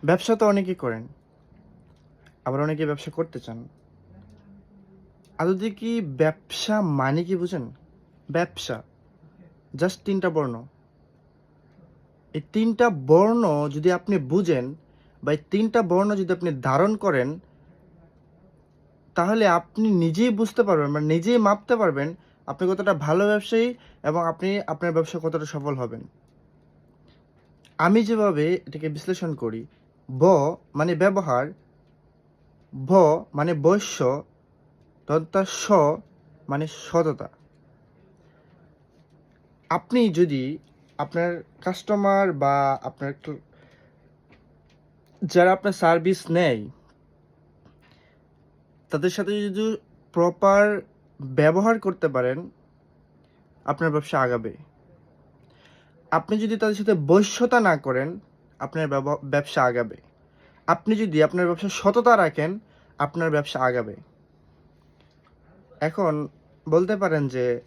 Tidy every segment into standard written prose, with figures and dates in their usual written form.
ব্যবসা তো অনেকেই করেন, আবার অনেকে ব্যবসা করতে চান। আদতে কি ব্যবসা মানে কি বুঝেন? ব্যবসা জাস্ট ৩ টা বর্ণ। এই ৩ টা বর্ণ যদি আপনি বুঝেন বা এই ৩ টা বর্ণ যদি আপনি ধারণ করেন, তাহলে আপনি নিজেই বুঝতে পারবেন বা নিজেই মাপতে পারবেন আপনি কতটা ভালো ব্যবসায়ী এবং আপনি আপনার ব্যবসায় কতটা সফল হবেন। আমি যেভাবে এটাকে বিশ্লেষণ করি, ব মানে ব্যবহার, ভ মানে বৈশ্য, স মানে সততা। আপনি যদি আপনার কাস্টমার বা আপনার যারা আপনার সার্ভিস নেয়, তাদের সাথে যদি প্রপার ব্যবহার করতে পারেন, আপনার ব্যবসা আগাবে। আপনি যদি তাদের সাথে বৈশ্যতা না করেন, আপনার ব্যবসা আগাবে। আপনি যদি আপনার ব্যবসায় সততা রাখেন, আপনার ব্যবসা আগাবে। এখন বলতে পারেন যে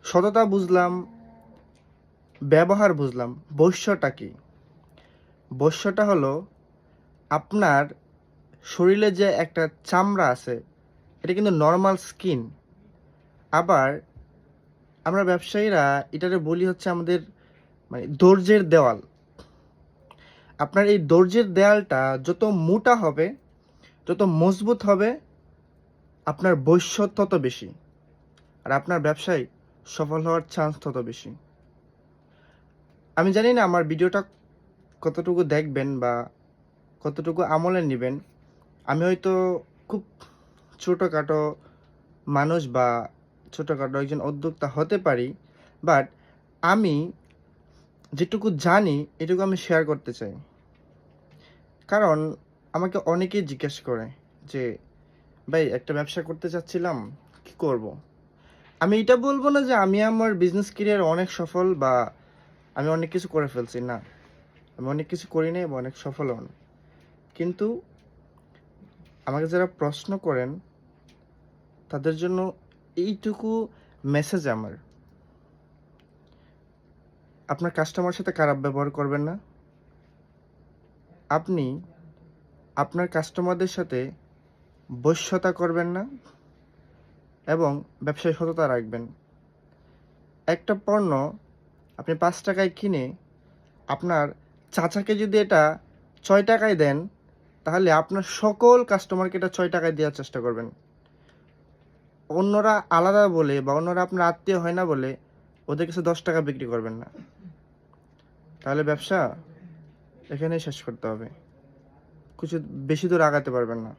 সততা বুঝলাম, ব্যবহার বুঝলাম, বৈশ্যটা কি? বৈশ্যটা হলো আপনার শরীরে যে একটা চামড়া আছে, এটা কিন্তু নরমাল স্কিন। আবার আমরা ব্যবসায়ীরা এটারে বলি হচ্ছে আমাদের মানে ধৈর্যের দেওয়াল। আপনার এই ধৈর্যের দেয়ালটা যত মোটা হবে, যত মজবুত হবে, আপনার বৈশ্য তত বেশি। আর আপনার ব্যবসায় সফল হওয়ার চান্স তত বেশি। আমি জানি না আমার ভিডিওটা কতটুকু দেখবেন বা কতটুকু আমলে নেবেন। আমি হয়তো খুব ছোটোখাটো মানুষ বা ছোটোখাটো একজন উদ্যোক্তা হতে পারি, বাট আমি যেটুকু জানি এটুকু আমি শেয়ার করতে চাই। কারণ আমাকে অনেকেই জিজ্ঞেস করে যে, "ভাই একটা ব্যবসা করতে চাচ্ছিলাম, কি করব?" আমি এটা বলব না যে আমি আমার বিজনেস ক্যারিয়ারে অনেক সফল বা আমি অনেক কিছু করে ফেলছি, না। আমি অনেক কিছু করি নাই এবং অনেক সফলও না। কিন্তু আমাকে যারা প্রশ্ন করেন তাদের জন্য এইটুকু মেসেজ আমার, আপনার কাস্টমারের সাথে খারাপ ব্যবহার করবেন না। আপনি আপনার কাস্টমারদের সাথে বশ্যতা করবেন না এবং ব্যবসায় সততা রাখবেন। একটা পণ্য আপনি ৳৫ কিনে আপনার চাচাকে যদি এটা ৳৬ দেন, তাহলে আপনার সকল কাস্টমারকে এটা ৳৬ দেওয়ার চেষ্টা করবেন। অন্যরা আলাদা বলে বা অন্যরা আপনার আত্মীয় হয় না বলে ওদের কাছে ৳১০ বিক্রি করবেন না। তাহলে ব্যবসা এখানেই শেষ করতে হবে। কিছু বেশি দূর আগাতে পারবেন না।